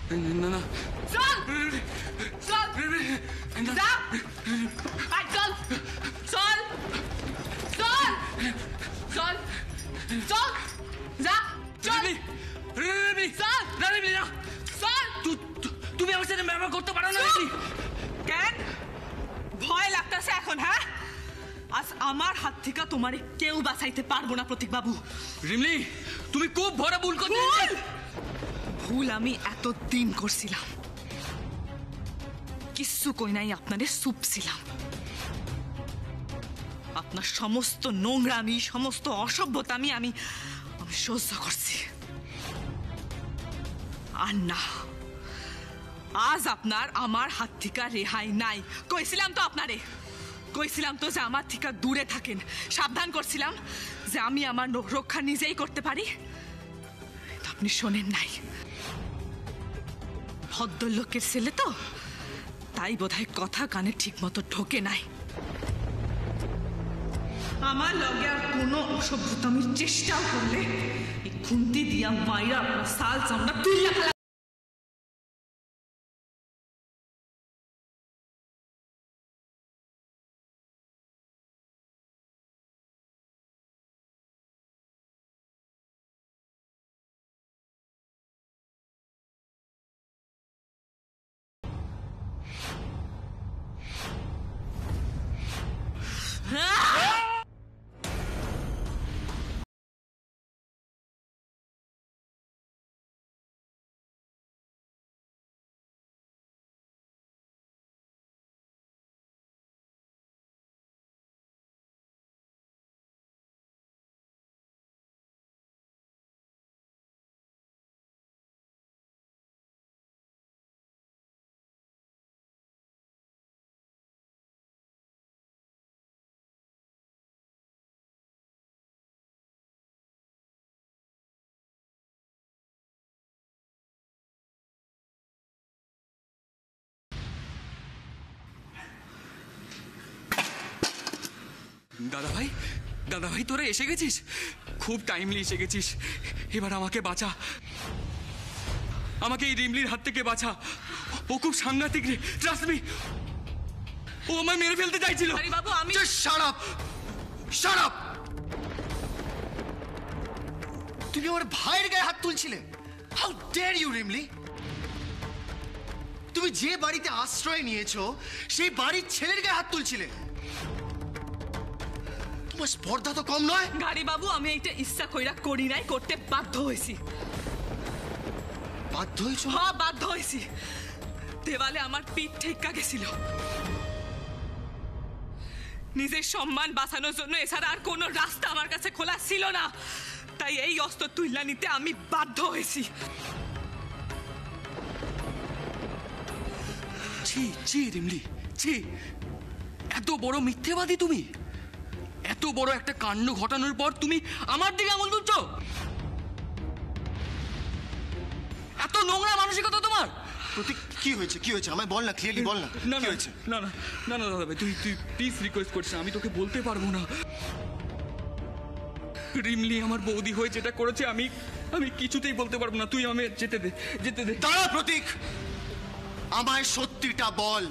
না না চল চল যা আই চল চল চল চল চল যা চল চল না চল তুমি আমার সাথে ব্যবহার করতে পারো না। কেন ভয় লাগতেছে এখন? হ্যাঁ, আজ আমার হাত থেকে তোমারে কেউ বাঁচাইতে পারবো না প্রতীক বাবু। রিমলি, তুমি খুব বড় ভুল করছো। ভুল আমি এতদিন করছিলাম, কিচ্ছু কই নাই, আপনাদের চুপছিলাম। আপনার সমস্ত নোংরামি, সমস্ত অসভ্যতামি আমি সহ্য করছি। আর না, আজ আপনার আমার হাত থেকে রেহাই নাই। কইছিলাম তো আপনারে, কইছিলাম তো যে আমার থেকে দূরে থাকেন, সাবধান করছিলাম যে আমি আমার রক্ষা নিজেই করতে পারি। আপনি শোনেন নাই। ভদ্রলোকের ছেলে তো, তাই বোধহয় কথা কানে ঠিক মতো ঢোকে নাই। আমার লগে আর কোনো অসভ্যতামির চেষ্টাও করলে এই খুন্তি দিয়া মাইরা আপনার সাল চামড়া তুইলা ফেলা। দাদা ভাই তোরা এসে গেছিস, খুব টাইমলি এসে গেছিস। এবার আমাকে বাঁচা, আমাকে এই রিমলির হাত থেকে বাঁচা। ও খুব সাংঘাতিক রে, ট্রাস্ট মি। ও আমায় মেরে ফেলতে চাইছিল। আরে বাবু, আমি শাট আপ, শাট আপ। তুমি আমার ভাইয়ের গায়ে হাত তুলছিলে? How dare you Rimli! তুমি যে বাড়িতে আশ্রয় নিয়েছো সেই বাড়ির ছেলের গায়ে হাত তুলছিলে? তোমার স্পর্ধা তো কম নয়। গাড়ি বাবু, আমি এইটা ইচ্ছা কইরা করি নাই, করতে বাধ্য হয়েছি। বাধ্য হয়েছো? হ্যাঁ, বাধ্য হয়েছি। দেওয়ালে আমার পিঠ ঠেক্কা গেছিল। নিজের সম্মান বাঁচানোর জন্য এছাড়া আর কোনো রাস্তা আমার কাছে খোলা ছিল না, তাই এই অস্ত্র তুইলা নিতে আমি বাধ্য হয়েছি। ছি ছি রিমলি, ছি! এত বড় মিথ্যেবাদী তুমি! এত বড় একটা কাণ্ড ঘটানোর পর তুমি আমার দিকে আঙুল তুলছ? এত নোংরা মানসিকতা তোমার! প্রতীক, কি হয়েছে? কি হয়েছে আমায় বল না, ক্লিয়ারলি বল না। কি হয়েছে? না না না না দাদা ভাই, তুই প্লিজ রিকোয়েস্ট করছিস, আমি তোকে বলতে পারবো না। রিমলি আমার বৌদি হয়ে যেটা করেছে আমি কিছুতেই বলতে পারবো না। তুই আমি যেতে দে। দাঁড়া প্রতীক, আমায় সত্যিটা বল,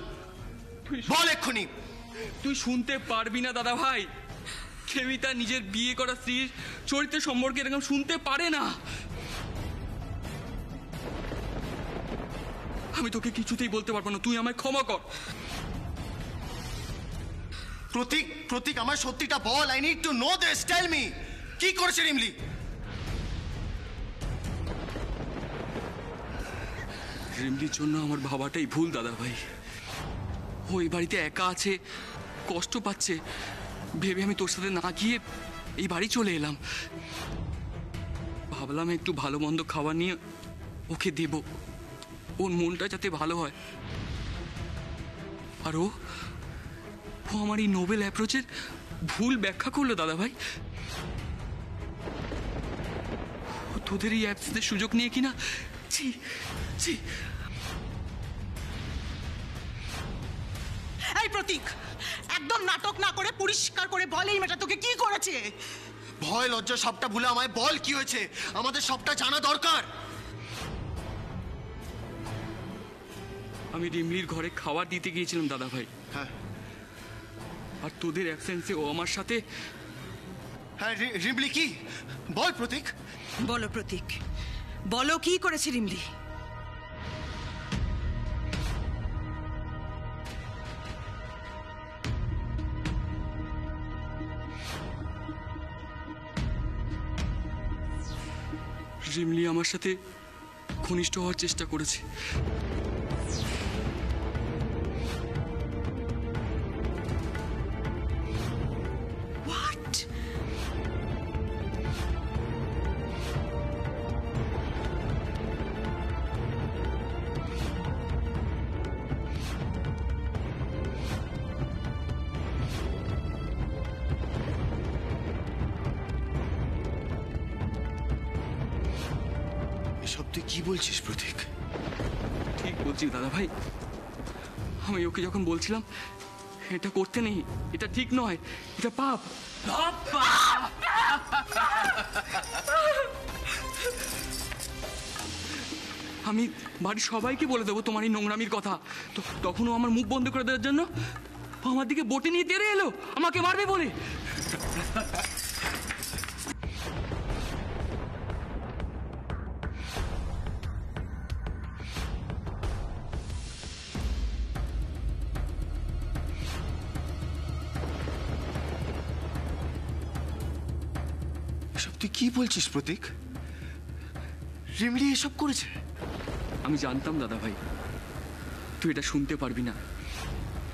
বল এক্ষুনি। তুই শুনতে পারবি না দাদা ভাই। কেউই তার নিজের বিয়ে করা স্ত্রীর চরিত্র সম্পর্কে এরকম শুনতে পারে না। আমি তোকে কিছুতেই বলতে পারবো না, তুই আমায় ক্ষমা কর। প্রতীক আমার সত্যিটা বল। I need to know this, tell me, কি করেছে রিমলি? রিমলির জন্য আমার ভাবাটাই ভুল দাদা ভাই। ও এই বাড়িতে একা আছে, কষ্ট পাচ্ছে ভেবে আমি তোর সাথে না গিয়ে এই বাড়ি চলে এলাম। ভাবলাম একটু ভালো মন্দ খাবার নিয়ে ওকে দেব, ওর মনটা যাতে ভালো হয়। আর ও আমার এই নোবেল অ্যাপ্রোচের ভুল ব্যাখ্যা করলো দাদা ভাই। তোদের এই অ্যাপসের সুযোগ নিয়ে কিনা ছি ছি। এই প্রতীক, একদম নাটক না করে পরিষ্কার করে বল এই মেয়েটা তোকে কি করেছে। ভয় লজ্জা সবটা ভুলে আমায় বল কি হয়েছে, আমাদের সবটা জানা দরকার। আমি রিমলির ঘরে খাবার দিতে গিয়েছিলাম দাদা ভাই, হ্যাঁ আর তোদের অ্যাবসেন্সে ও আমার সাথে হ্যাঁ রিমলি কি বল প্রতীক। বলো প্রতীক, বলো কি করেছে রিমলি? রিমলি আমার সাথে ঘনিষ্ঠ হওয়ার চেষ্টা করেছে। হোয়াট? এসব তুই কি বলছিস প্রতীক? ঠিক বলছি দাদা ভাই, আমি ওকে যখন বলছিলাম এটা করতে নেই, এটা ঠিক নয়, এটা পাপ। আমি বাড়ির সবাইকে বলে দেবো তোমার এই নোংরামির কথা। তো তখনও আমার মুখ বন্ধ করে দেওয়ার জন্য ও আমার দিকে বটি নিয়ে তেড়ে এলো আমাকে মারবে বলে। এসব তুই কি বলছিস প্রতীক? রিমলি এসব করেছে? আমি জানতাম দাদা ভাই তুই এটা শুনতে পারবি না,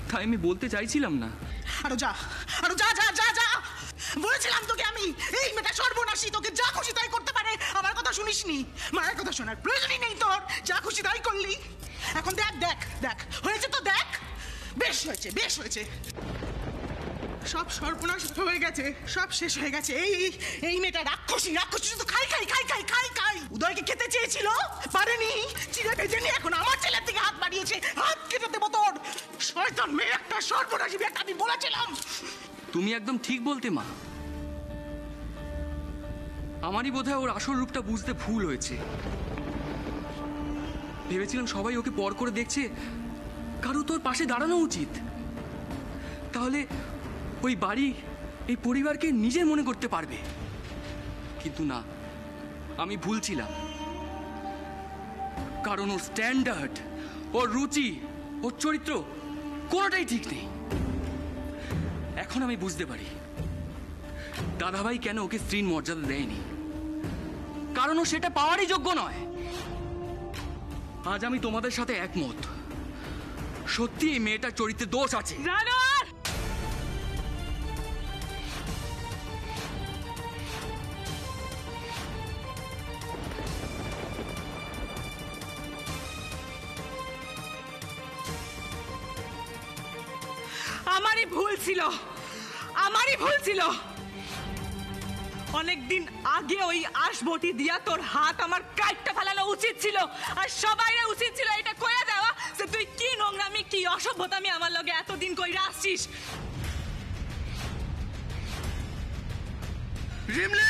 তাই আমি বলতে চাইছিলাম না। আরো যা, আরো যা যা যা যা। বলেছিলাম তোকে আমি, এই মেয়েটা সর্বনাশী, তোকে যা খুশি তাই করতে পারে। আমার কথা শুনিসনি, মায়ের কথা শোনার প্রয়োজনই নেই তোর। যা খুশি তাই করলি। এখন দেখ দেখ দেখ, হয়েছে তো দেখ। বেশ হয়েছে, বেশ হয়েছে। সব সর্বনাশ হয়ে গেছে, সব শেষ হয়ে গেছে। এই মেয়েটা রাক্ষসী, রাক্ষসী শুধু খাই খাই খাই খাই খাই খাই। উদয়কে খেতে চেয়েছিল, পারেনি, চিড়ে ভেজে নিয়ে এখন আমার ছেলের দিকে হাত বাড়িয়েছে। হাত কেটে দেবো তোর। শয়তান মেয়ে একটা, সর্বনাশী মেয়ে একটা, আমি বলেছিলাম। তুমি একদম ঠিক বলতে মা, আমারই বোধহয় ওর আসল রূপটা বুঝতে ভুল হয়েছে। ভেবেছিলাম সবাই ওকে পর করে দেখছে, কারো তোর পাশে দাঁড়ানো উচিত, তাহলে ওই বাড়ি এই পরিবারকে নিজের মনে করতে পারবে। কিন্তু না, আমি ভুল ছিলাম। কারণ ওর স্ট্যান্ডার্ড, ওর রুচি, ওর চরিত্র কোনোটাই ঠিক নেই। এখন আমি বুঝতে পারি দাদাভাই কেন ওকে স্ত্রীর মর্যাদা দেয়নি, কারণ ও সেটা পাওয়ারই যোগ্য নয়। আজ আমি তোমাদের সাথে একমত, সত্যি এই মেয়েটার চরিত্রে দোষ আছে। জানোয়ার! আমারই ভুল ছিল, আমারই ভুল ছিল। অনেকদিন আগে ওই আশবটি দিয়া তোর হাত আমার কাটটা ফেলানো উচিত ছিল, আর সবাই উচিত ছিল এটা কইয়া দেওয়া যে তুই কি নোংরামি, কি অসভ্যতামি আমার লগে এতদিন কইরা আসছিস। রিমলি!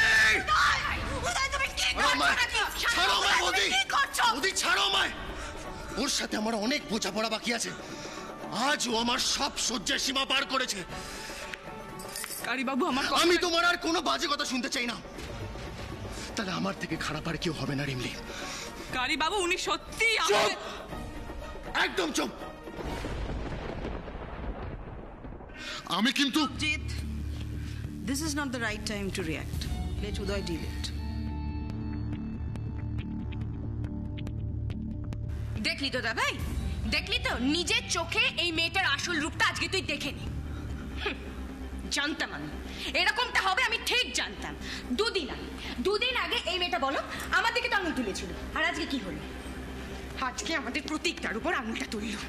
তুমি কি ছাড়ো আমায়! ছাড়ো আমায়, বৌদি! কি করছো? বৌদি, ছাড়ো আমায়! ওর সাথে আমার অনেক বোঝাপড়া বাকি আছে। আজ ও আমার সব সহ্যের সীমা পার করেছে। কারি বাবু, আমার কথা- আমি তোমার আর কোনো বাজে কথা শুনতে চাই না। তাহলে আমার থেকে খারাপ আর কেউ হবে না রিমলি। কারি বাবু, উনি সত্যি চুপ! একদম চুপ! আমি কিন্তু Jeet, this is not the right time to react. Let Uday deal it. দেখলি তো দাদাই, দেখলি তো নিজের চোখে এই মেয়েটার আসল রূপটা আজকে তুই দেখে নি। জানতাম আমি এরকমটা হবে, আমি ঠিক জানতাম। দুদিন আগে এই মেয়েটা বলো আমার দিকে তো আঙুল তুলেছিল, আর আজকে কি হলো? আজকে আমাদের প্রতীকটার উপর আঙুলটা তুললো,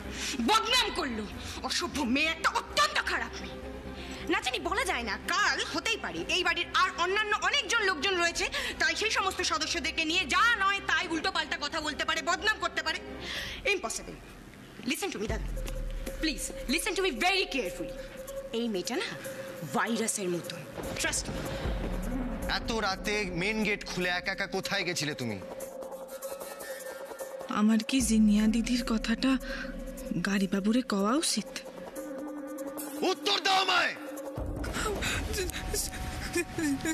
বদনাম করলো। অসভ্য মেয়ে একটা, অত্যন্ত খারাপ মেয়ে। না জানি বলা যায় না, কাল হতেই পারে এই বাড়ির আর অন্যান্য অনেকজন লোকজন রয়েছে, তাই সেই সমস্ত সদস্যদেরকে নিয়ে যা নয় তাই উল্টো পাল্টা কথা বলতে পারে, বদনাম করতে পারে। ইম্পসিবল। লিসেন টু মি দাদা, please listen to me very carefully. এই মেয়েটা না ভাইরাসের মতন, ট্রাস্ট মি। এত রাতে মেন গেট খুলে একা একা কোথায় গেছিলে তুমি? আমার কি জিনিয়া দিদির কথাটা গাড়ি বাবুরে কওয়া উচিত। উত্তর দাও আমায়।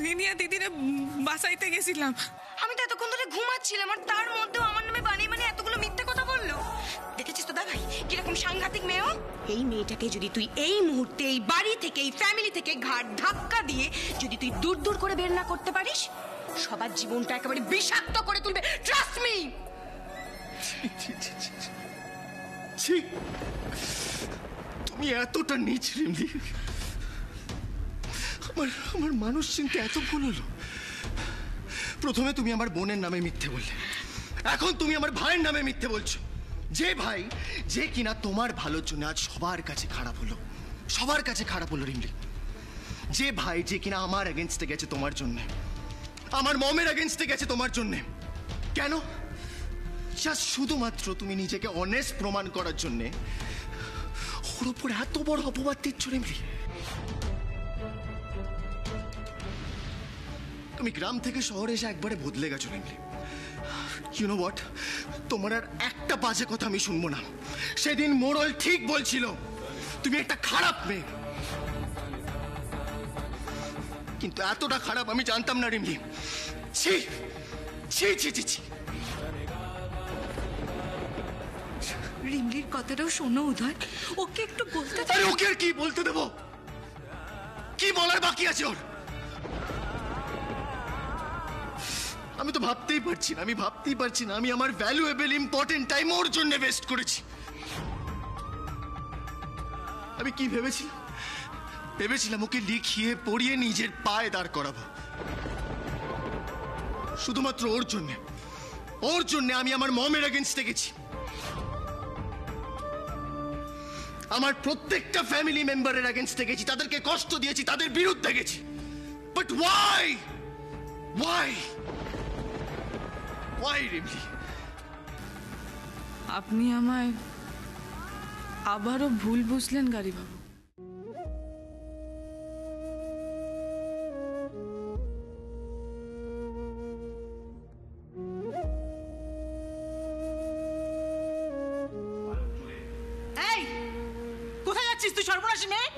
রিনিয়া দিদিরা বাসাইতে গেছিলাম। আমি তো এতক্ষণ ধরে ঘুমাচ্ছিলাম আর তার মধ্যেও আমার নামে বানিয়ে এতগুলো মিথ্যে কথা বললো। দেখেছিস তো দাদাই কিরকম সাংঘাতিক মেয়েও। এই মেয়েটাকে যদি তুই এই মুহূর্তে এই বাড়ি থেকে এই ফ্যামিলি থেকে ঘাট ধাক্কা দিয়ে যদি তুই দূর দূর করে বের না করতে পারিস, সবার জীবনটা একেবারে বিষাক্ত করে তুলবে। Trust me. ছি, তুমি এতটা নীচ রিমলি। আমার মানুষ চিনতে এত ভুল হলো। প্রথমে তুমি আমার বোনের নামে মিথ্যে বললে, এখন তুমি আমার ভাইয়ের নামে মিথ্যে বলছো। যে ভাই যে কিনা তোমার ভালোর জন্য আজ সবার কাছে খারাপ হলো, সবার কাছে খারাপ হলো রিমলি। যে ভাই যে কিনা আমার এগেনস্টে গেছে তোমার জন্য, আমার মমের এগেনস্টে গেছে তোমার জন্য। কেন? জাস্ট শুধুমাত্র তুমি নিজেকে অনেস্ট প্রমাণ করার জন্যে ওর উপর এত বড় অপবাদ দিচ্ছ রিমলি। তুমি গ্রাম থেকে শহরে এসে একবারে বদলে গেছো রিমলি। ইউ নো হোয়াট, তোমার আর একটা বাজে কথা আমি শুনবো না। সেদিন মোড়ল ঠিক বলছিল তুমি একটা খারাপ মেয়ে, কিন্তু এতটা খারাপ আমি জানতাম না রিমলি। ছি ছি ছি ছি ছি। রিমলির কথাটাও শোনো উদয়, ওকে একটু বলতে। আরে ওকে আর কি বলতে দেবো? কি বলার বাকি আছে ওর? আমি তো ভাবতেই পারছি না, আমি ভাবতেই পারছি না আমি আমার ভ্যালুয়েবল ইম্পর্টেন্ট টাইম ওর জন্য ওয়েস্ট করেছি। আমি কি ভেবেছিলাম ওকে লিখিয়ে পড়িয়ে নিজের পায়ে দাঁড় করাবো। শুধুমাত্র ওর জন্য আমি আমার মমের এগেনস্টে গেছি, আমার প্রত্যেকটা ফ্যামিলি মেম্বারের এগেনস্টে গেছি, তাদেরকে কষ্ট দিয়েছি, তাদের বিরুদ্ধে গেছি। But why Rimli? আপনি আমায় আবারও ভুল বুঝলেন গাড়ি বাবু। এই কোথায় যাচ্ছিস তুই সর্বনাশী মেয়ে?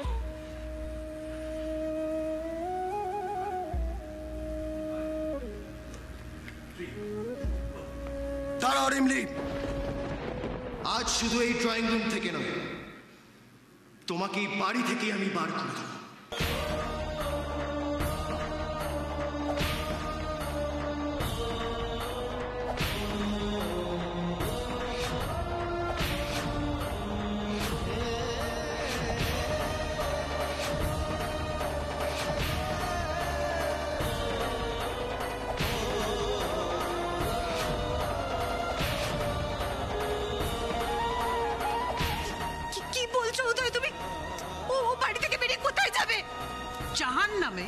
দাঁড়াও রিমলি, আজ শুধু এই ড্রয়িং রুম থেকে নয়, তোমাকে এই বাড়ি থেকে আমি বার করে দেবো। কি বলছো উদয় তুমি? ও বাড়ি থেকে বেরিয়ে কোথায় যাবে? জাহান্নামে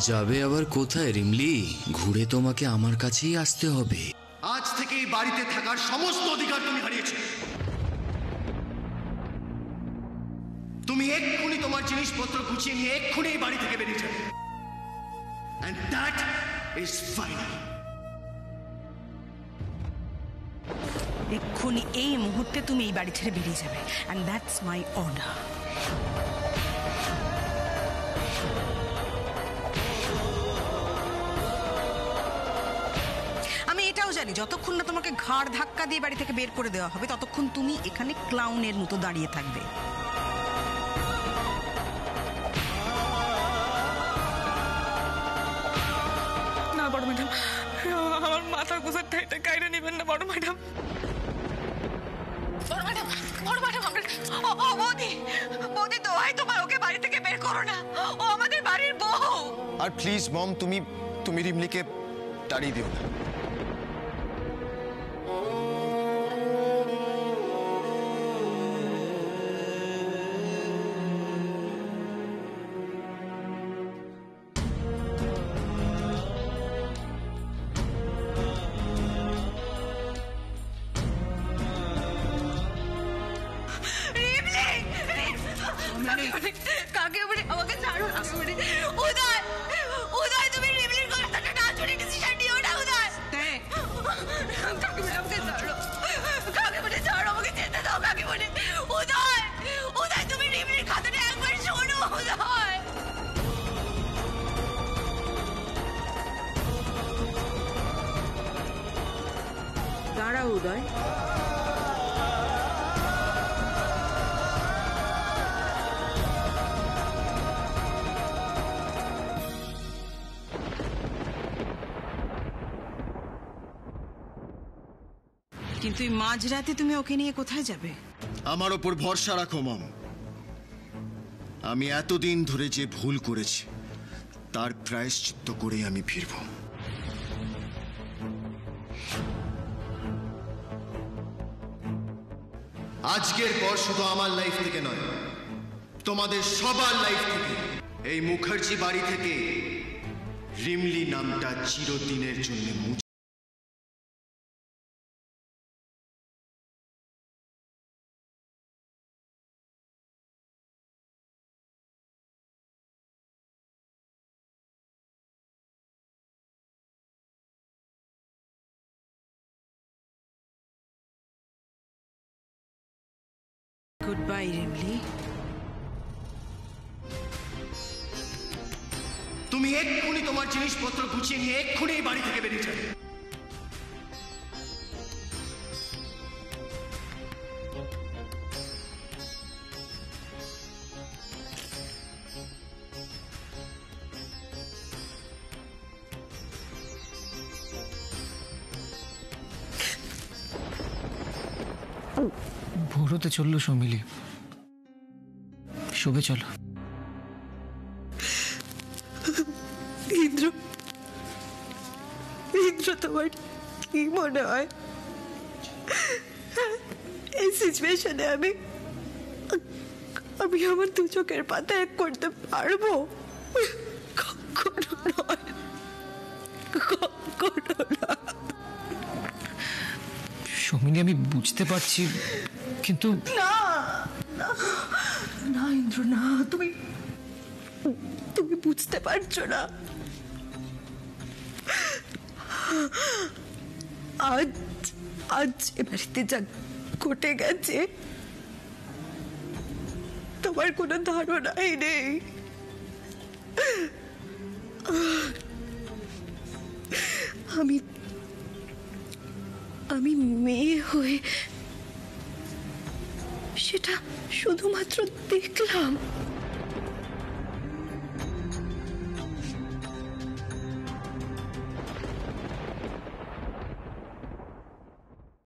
যাবে আবার কোথায় রিমলি? ঘুরে তোমাকে আমার কাছেই আসতে হবে। আজ থেকে এই বাড়িতে থাকার সমস্ত অধিকার তুমি হারিয়েছো। তুমি এক্ষুনি তোমার জিনিসপত্র গুছিয়ে নিয়ে এক্ষুনি এই বাড়ি থেকে বেরিয়ে যাবে। And that is final. এক্ষুনি এই মুহূর্তে তুমি এই বাড়ি ছেড়ে বেরিয়ে যাবে, and that's my order. আমি এটাও জানি যতক্ষণ না তোমাকে ঘাড় ধাক্কা দিয়ে বাড়ি থেকে বের করে দেওয়া হবে ততক্ষণ তুমি এখানে ক্লাউনের মতো দাঁড়িয়ে থাকবে। না বড় ম্যাডাম, আমার মাথা গোসার ঠাইটা কাইরে নেবেন না বড় ম্যাডাম। বৌদি দোহাই তোমার, ওকে বাড়ি থেকে বের করো না, ও আমাদের বাড়ির বউ। আর প্লিজ মম, তুমি রিমলিকে তাড়িয়ে দিও না। কাকে বলে আমাকে ছাড়ো না। উদয়, উদয় তুমি রিমলির কথাটা না শুনে ডিসিশন নিও না উদয়। কাকে বলে আমাকে ছাড়ো, কাকে বলে ছাড়ো, আমাকে যেতে দাও। দাঁড়াও উদয়, কিন্তু এই মাঝরাতে তুমি ওকে নিয়ে কোথায় যাবে? আমার ওপর ভরসা রাখো মম। আমি এতদিন ধরে যে ভুল করেছি তার প্রায়শ্চিত্ত করে আমি ফিরব। আজকের পর শুধু আমার লাইফ থেকে নয়, তোমাদের সবার লাইফ থেকে, এই মুখার্জি বাড়ি থেকে রিমলি নামটা চিরদিনের জন্য মুছে গুড বাই রিমলি। তুমি এক্ষুনি তোমার জিনিসপত্র গুছিয়ে নিয়ে এক্ষুনি এই বাড়ি থেকে বেরিয়ে যাবে। ভোর হতে চললো সৌমিলি, শোবে চলো। ইন্দ্র, ইন্দ্র তোমার কি মনে হয় এই সিচুয়েশনে আমি আমার দু চোখের পাতা এক করতে পারবো? কখনো নয়, কখনো না। সৌমিলি, আমি বুঝতে পারছি, কিন্তু না না না ইন্দ্র, না, তুমি তুমি বুঝতে পারছো না। আজ আজ এ বাড়িতে যা ঘটে গেছে তোমার কোনো ধারণাই নেই। আমি আমি মেয়ে হয়ে সেটা শুধুমাত্র দেখলাম।